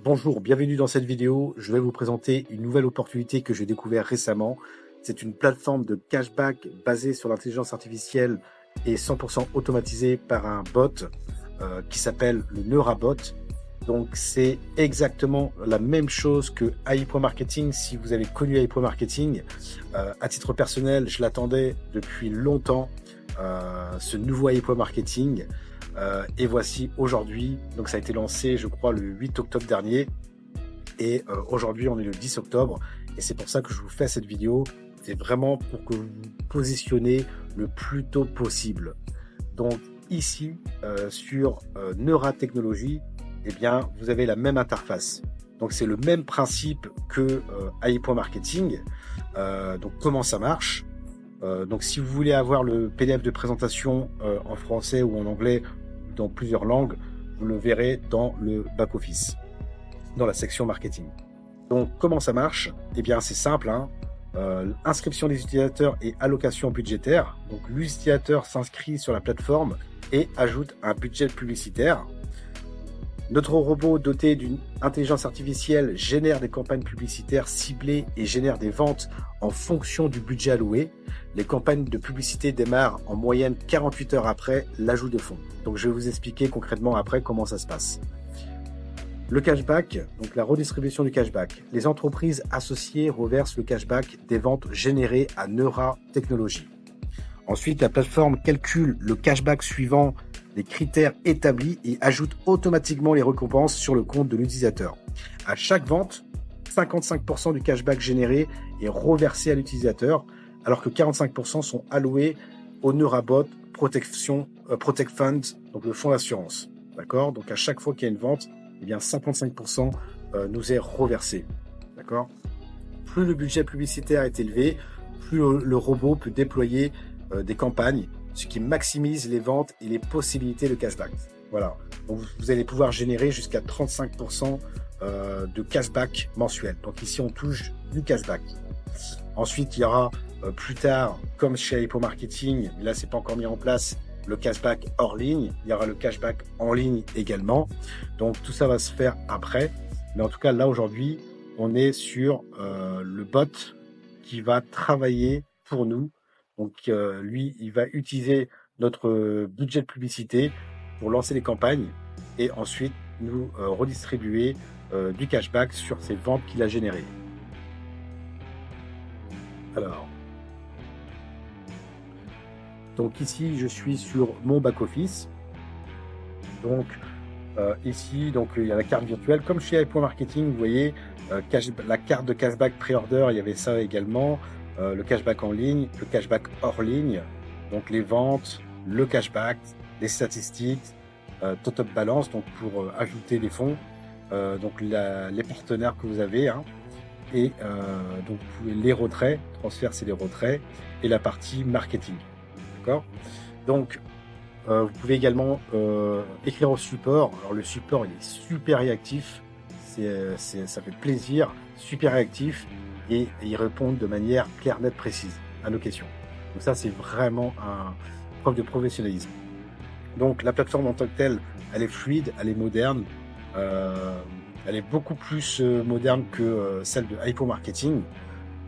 Bonjour, bienvenue dans cette vidéo. Je vais vous présenter une nouvelle opportunité que j'ai découvert récemment. C'est une plateforme de cashback basée sur l'intelligence artificielle et 100% automatisée par un bot qui s'appelle le NeuraBot. Donc c'est exactement la même chose que AI.marketing. Si vous avez connu AI.marketing, à titre personnel, je l'attendais depuis longtemps, ce nouveau AI.marketing. Et voici aujourd'hui, donc ça a été lancé je crois le 8 octobre dernier et aujourd'hui on est le 10 octobre et c'est pour ça que je vous fais cette vidéo. C'est vraiment pour que vous vous positionnez le plus tôt possible. Donc ici sur Neura Technologies, eh bien vous avez la même interface. Donc c'est le même principe que AI.marketing. Donc comment ça marche? Donc si vous voulez avoir le PDF de présentation en français ou en anglais, dans plusieurs langues, vous le verrez dans le back-office, dans la section marketing. Donc comment ça marche? Eh bien c'est simple, hein. Inscription des utilisateurs et allocation budgétaire. Donc l'utilisateur s'inscrit sur la plateforme et ajoute un budget publicitaire. Notre robot doté d'une intelligence artificielle génère des campagnes publicitaires ciblées et génère des ventes en fonction du budget alloué. Les campagnes de publicité démarrent en moyenne 48 heures après l'ajout de fonds. Donc je vais vous expliquer concrètement après comment ça se passe. Le cashback, donc la redistribution du cashback. Les entreprises associées reversent le cashback des ventes générées à Neura Technologies. Ensuite, la plateforme calcule le cashback suivant les critères établis et ajoute automatiquement les récompenses sur le compte de l'utilisateur. À chaque vente, 55% du cashback généré est reversé à l'utilisateur, alors que 45% sont alloués au NeuraBot Protect Fund, donc le fonds d'assurance. D'accord? Donc à chaque fois qu'il y a une vente, eh bien 55% nous est reversé. D'accord? Plus le budget publicitaire est élevé, plus le robot peut déployer des campagnes, ce qui maximise les ventes et les possibilités de cashback. Voilà. Donc vous allez pouvoir générer jusqu'à 35% de cashback mensuel. Donc ici, on touche du cashback. Ensuite, il y aura plus tard, comme chez Hypo Marketing, là, c'est pas encore mis en place, le cashback hors ligne. Il y aura le cashback en ligne également. Donc tout ça va se faire après. Mais en tout cas, là, aujourd'hui, on est sur le bot qui va travailler pour nous. Donc lui, il va utiliser notre budget de publicité pour lancer les campagnes et ensuite nous redistribuer du cashback sur ces ventes qu'il a générées. Alors, donc ici, je suis sur mon back-office. Donc ici, donc il y a la carte virtuelle. Comme chez iPoint Marketing, vous voyez, la carte de cashback pré-order, il y avait ça également. Le cashback en ligne, le cashback hors ligne, donc les ventes, le cashback, les statistiques, top balance, donc pour ajouter les fonds, donc les partenaires que vous avez, hein, et donc les retraits, transfert c'est les retraits, et la partie marketing. D'accord? Donc vous pouvez également écrire au support. Alors le support il est super réactif, ça fait plaisir, super réactif et ils répondent de manière claire, nette, précise à nos questions. Donc ça c'est vraiment un preuve de professionnalisme. Donc la plateforme en tant que telle, elle est fluide, elle est moderne, euh, elle est beaucoup plus moderne que celle de Hypo Marketing,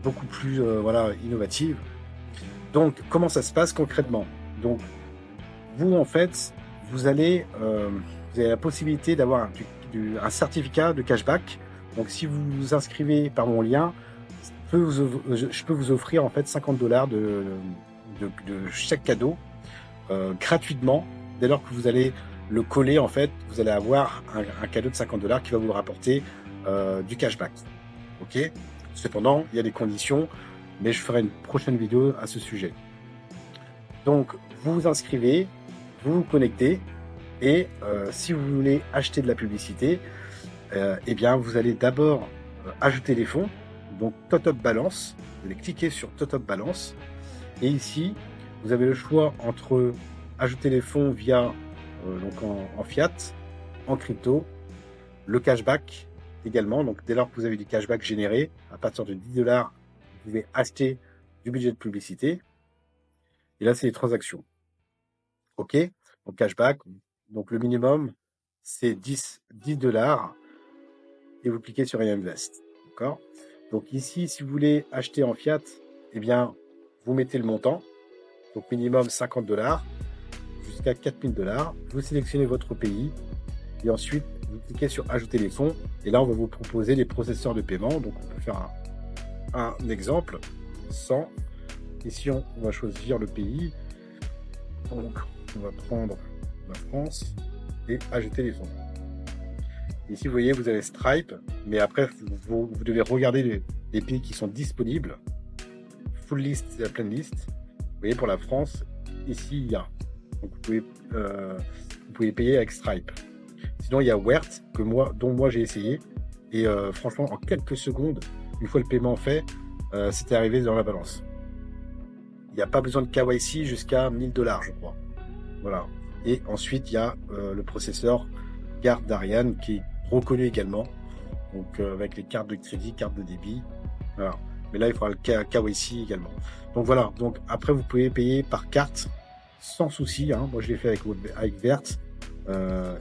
beaucoup plus voilà, innovative. Donc comment ça se passe concrètement? Donc vous, en fait, vous avez la possibilité d'avoir un certificat de cashback. Donc, si vous vous inscrivez par mon lien, je peux vous offrir en fait 50 $ de chèque cadeau gratuitement. Dès lors que vous allez le coller, en fait, vous allez avoir un cadeau de 50 $ qui va vous rapporter du cashback. Ok? Cependant, il y a des conditions, mais je ferai une prochaine vidéo à ce sujet. Donc, vous vous inscrivez, vous vous connectez et si vous voulez acheter de la publicité, eh bien, vous allez d'abord ajouter les fonds, donc Top Balance. Vous allez cliquer sur Top Balance et ici, vous avez le choix entre ajouter les fonds via donc en fiat, en crypto, le cashback également. Donc, dès lors que vous avez du cashback généré, à partir de 10 $, vous pouvez acheter du budget de publicité. Et là, c'est les transactions. OK? Donc cashback, donc le minimum, c'est 10 $. et vous cliquez sur Reinvest. D'accord? Donc ici, si vous voulez acheter en fiat, eh bien, vous mettez le montant, donc minimum 50 dollars jusqu'à 4000 dollars. Vous sélectionnez votre pays et ensuite vous cliquez sur ajouter les fonds. Et là, on va vous proposer les processeurs de paiement. Donc, on peut faire un exemple 100. Ici, on va choisir le pays. Donc, on va prendre la France et ajouter les fonds. Ici, vous voyez, vous avez Stripe, mais après, vous devez regarder les pays qui sont disponibles. Full list, c'est la pleine liste. Vous voyez, pour la France, ici, il y a. Donc, vous pouvez payer avec Stripe. Sinon, il y a Wert, dont moi j'ai essayé. Et franchement, en quelques secondes, une fois le paiement fait, c'était arrivé dans la balance. Il n'y a pas besoin de KYC jusqu'à 1000 dollars, je crois. Voilà. Et ensuite, il y a le processeur carte d'Ariane qui est reconnu également. Donc, avec les cartes de crédit, cartes de débit. Voilà. Mais là, il faudra le KYC également. Donc, voilà. Donc, après, vous pouvez payer par carte sans souci. Hein. Moi, je l'ai fait avec Vert.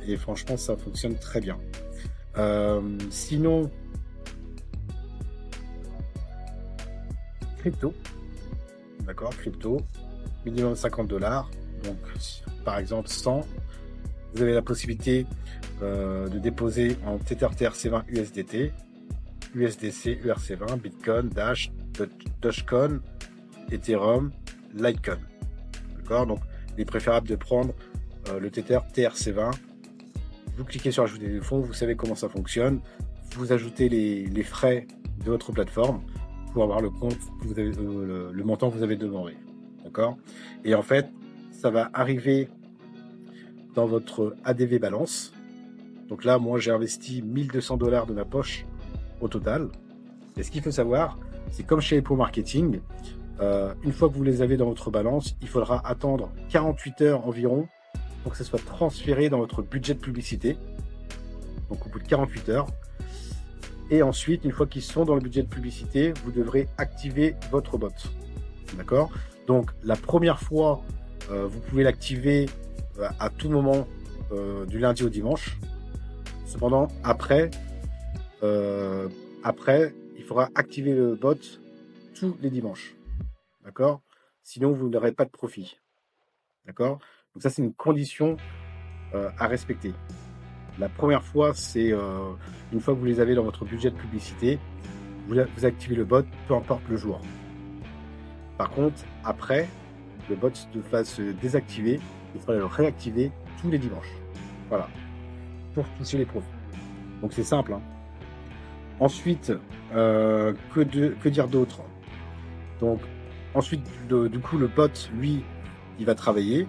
Et franchement, ça fonctionne très bien. Sinon, crypto. D'accord, crypto. Minimum 50 dollars. Donc, par exemple, 100. Vous avez la possibilité de déposer en Tether TRC20 USDT, USDC, ERC20, Bitcoin, Dash, Dogecoin, Ethereum, Litecoin. D'accord, donc il est préférable de prendre le Tether TRC20. Vous cliquez sur ajouter des fonds, vous savez comment ça fonctionne. Vous ajoutez les frais de votre plateforme pour avoir le compte que vous avez, le montant que vous avez demandé. D'accord, et en fait, ça va arriver dans votre ADV balance. Donc là, moi, j'ai investi 1200 dollars de ma poche au total. Et ce qu'il faut savoir, c'est comme chez Epo Marketing, une fois que vous les avez dans votre balance, il faudra attendre 48 heures environ pour que ça soit transféré dans votre budget de publicité. Donc au bout de 48 heures. Et ensuite, une fois qu'ils sont dans le budget de publicité, vous devrez activer votre bot. D'accord? Donc la première fois, vous pouvez l'activer à tout moment du lundi au dimanche. Cependant, après, il faudra activer le bot tous les dimanches. D'accord? Sinon, vous n'aurez pas de profit. D'accord? Donc ça, c'est une condition à respecter. La première fois, c'est une fois que vous les avez dans votre budget de publicité, vous activez le bot, peu importe le jour. Par contre, après, le bot va se désactiver, il faudra le réactiver tous les dimanches. Voilà. Pour toucher les profits. Donc c'est simple. Hein. Ensuite, que dire d'autre? Donc ensuite, du coup, le bot, lui, il va travailler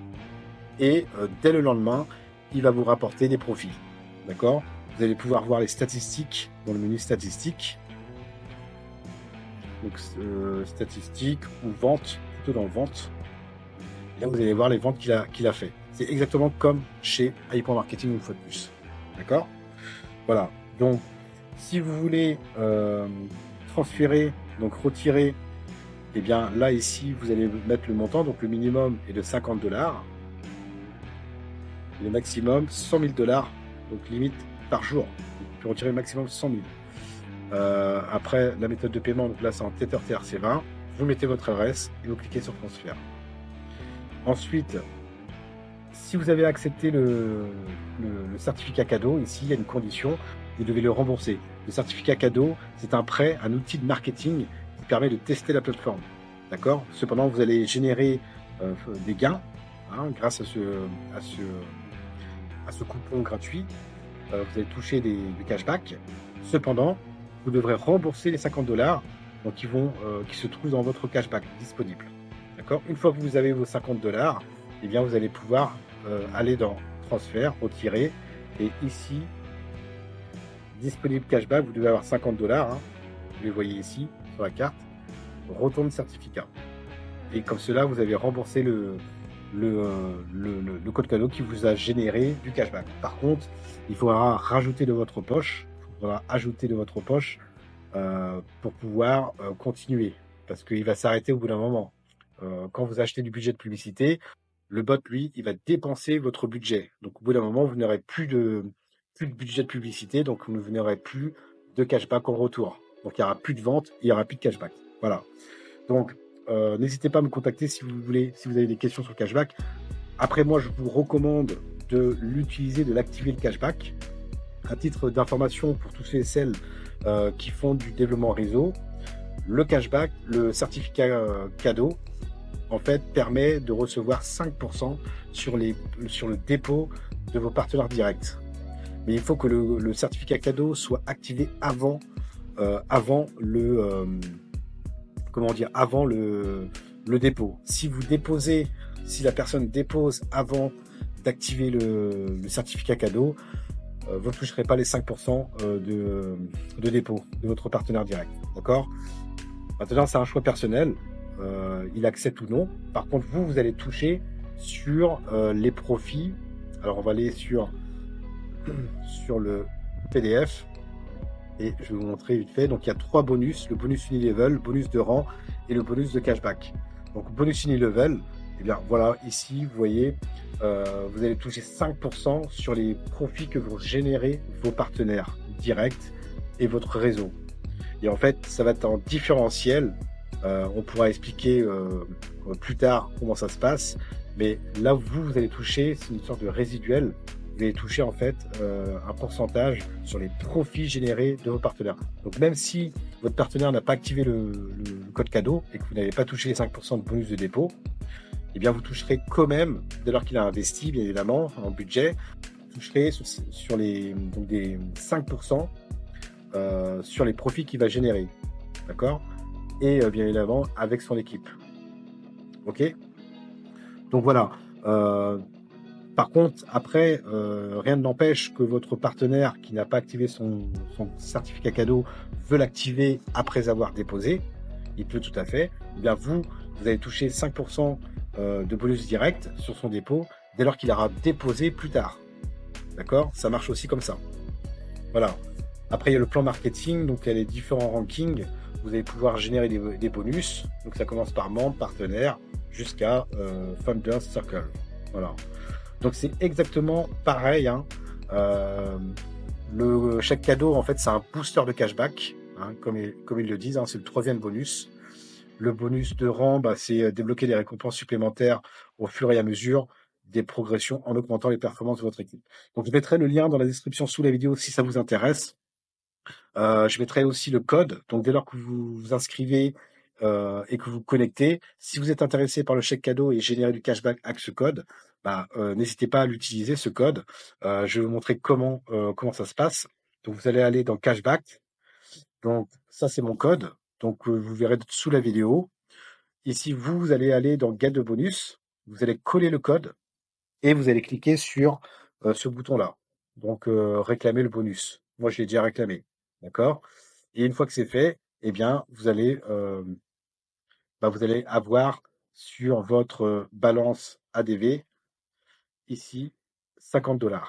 et dès le lendemain, il va vous rapporter des profits. D'accord? Vous allez pouvoir voir les statistiques dans le menu statistiques. Donc statistiques ou vente, plutôt dans vente. Là, vous allez voir les ventes qu'il a fait. C'est exactement comme chez Hyper Marketing une fois de plus. D'accord? Voilà. Donc, si vous voulez transférer, donc retirer, eh bien là ici, vous allez mettre le montant. Donc le minimum est de 50 dollars. Le maximum 100 000 dollars. Donc limite par jour. Vous pouvez retirer le maximum 100 000. Après, la méthode de paiement, donc là c'est en Tether TRC20. Vous mettez votre adresse et vous cliquez sur transfert. Ensuite, si vous avez accepté le certificat cadeau, ici il y a une condition, vous devez le rembourser. Le certificat cadeau, c'est un prêt, un outil de marketing qui permet de tester la plateforme. D'accord? Cependant, vous allez générer des gains hein, grâce à ce coupon gratuit. Vous allez toucher du cashback. Cependant, vous devrez rembourser les 50 dollars donc qui se trouvent dans votre cashback disponible. D'accord? Une fois que vous avez vos 50 dollars, eh bien, vous allez pouvoir aller dans transfert, retirer. Et ici, disponible cashback, vous devez avoir 50 dollars. Hein, vous les voyez ici sur la carte. Retourne certificat. Et comme cela, vous avez remboursé le code cadeau qui vous a généré du cashback. Par contre, il faudra rajouter de votre poche. Il faudra ajouter de votre poche pour pouvoir continuer. Parce qu'il va s'arrêter au bout d'un moment. Quand vous achetez du budget de publicité, le bot, lui, il va dépenser votre budget. Donc, au bout d'un moment, vous n'aurez plus de budget de publicité, donc vous n'aurez plus de cashback en retour. Donc, il n'y aura plus de vente, il n'y aura plus de cashback. Voilà. Donc, n'hésitez pas à me contacter si vous voulez, si vous avez des questions sur le cashback. Après, moi, je vous recommande de l'utiliser, de l'activer le cashback. À titre d'information pour tous ceux et celles qui font du développement réseau, le cashback, le certificat cadeau, en fait, permet de recevoir 5% sur le dépôt de vos partenaires directs. Mais il faut que le certificat cadeau soit activé avant le dépôt. Si vous déposez, si la personne dépose avant d'activer le certificat cadeau, vous ne toucherez pas les 5% de dépôt de votre partenaire direct. D'accord? Maintenant, c'est un choix personnel. Il accepte ou non. Par contre, vous allez toucher sur les profits. Alors, on va aller sur le PDF et je vais vous montrer vite fait. Donc, il y a 3 bonus: le bonus Unilevel, le bonus de rang et le bonus de cashback. Donc, bonus Unilevel, eh bien voilà, ici, vous voyez, vous allez toucher 5% sur les profits que vont générer vos partenaires directs et votre réseau. Et en fait, ça va être en différentiel. On pourra expliquer plus tard comment ça se passe. Mais là, vous allez toucher, c'est une sorte de résiduel. Vous allez toucher en fait un pourcentage sur les profits générés de vos partenaires. Donc même si votre partenaire n'a pas activé le code cadeau et que vous n'avez pas touché les 5% de bonus de dépôt, eh bien vous toucherez quand même, dès lors qu'il a investi, bien évidemment, en budget, vous toucherez sur des 5% sur les profits qu'il va générer. D'accord? Et bien évidemment, avec son équipe. OK? Donc voilà. Par contre, après, rien ne n'empêche que votre partenaire qui n'a pas activé son certificat cadeau veut l'activer après avoir déposé. Il peut tout à fait. Eh bien, vous allez toucher 5% de bonus direct sur son dépôt dès lors qu'il aura déposé plus tard. D'accord? Ça marche aussi comme ça. Voilà. Après, il y a le plan marketing. Donc, il y a les différents rankings. Vous allez pouvoir générer des bonus. Donc, ça commence par membre, partenaire, jusqu'à Founders Circle. Voilà. Donc, c'est exactement pareil. Hein. Le chèque cadeau, en fait, c'est un booster de cashback, hein, comme ils le disent. Hein, c'est le 3e bonus. Le bonus de rang, c'est débloquer des récompenses supplémentaires au fur et à mesure des progressions en augmentant les performances de votre équipe. Donc, je mettrai le lien dans la description sous la vidéo si ça vous intéresse. Je mettrai aussi le code. Donc, dès lors que vous vous inscrivez et que vous vous connectez, si vous êtes intéressé par le chèque cadeau et générer du cashback avec ce code, n'hésitez pas à l'utiliser, ce code. Je vais vous montrer comment ça se passe. Donc, vous allez aller dans cashback. Donc, ça, c'est mon code. Donc, vous verrez sous la vidéo. Ici, vous allez aller dans Get de bonus. Vous allez coller le code et vous allez cliquer sur ce bouton-là. Donc, réclamer le bonus. Moi, je l'ai déjà réclamé. D'accord? Et une fois que c'est fait, eh bien, vous allez avoir sur votre balance ADV, ici, 50 $.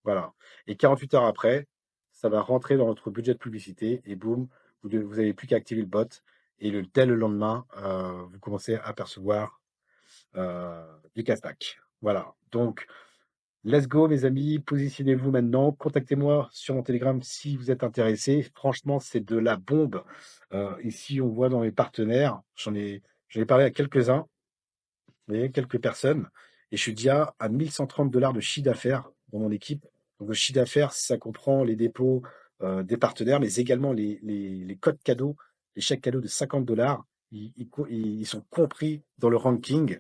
Voilà. Et 48 heures après, ça va rentrer dans votre budget de publicité et boum, vous n'avez plus qu'à activer le bot. Et dès le lendemain, vous commencez à percevoir du cashback. Voilà. Donc, let's go, mes amis. Positionnez-vous maintenant. Contactez-moi sur mon Telegram si vous êtes intéressé. Franchement, c'est de la bombe. Ici, on voit dans mes partenaires, j'en ai parlé à quelques-uns, vous voyez, quelques personnes, et je suis déjà à 1 130 $ de chiffre d'affaires dans mon équipe. Donc, le chiffre d'affaires, ça comprend les dépôts des partenaires, mais également les codes cadeaux, les chèques cadeaux de 50 $. Ils sont compris dans le ranking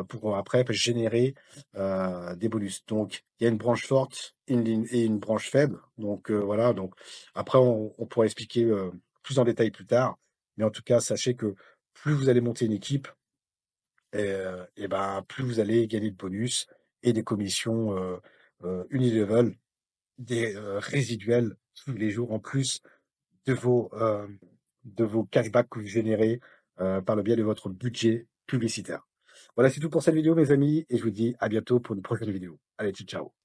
pour après générer des bonus. Donc, il y a une branche forte et une branche faible. Donc, voilà. Donc, après, on pourra expliquer plus en détail plus tard. Mais en tout cas, sachez que plus vous allez monter une équipe, et plus vous allez gagner de bonus et des commissions unilevel, des résiduels tous les jours en plus de vos cashbacks que vous générez par le biais de votre budget publicitaire. Voilà, c'est tout pour cette vidéo, mes amis, et je vous dis à bientôt pour une prochaine vidéo. Allez, ciao, ciao.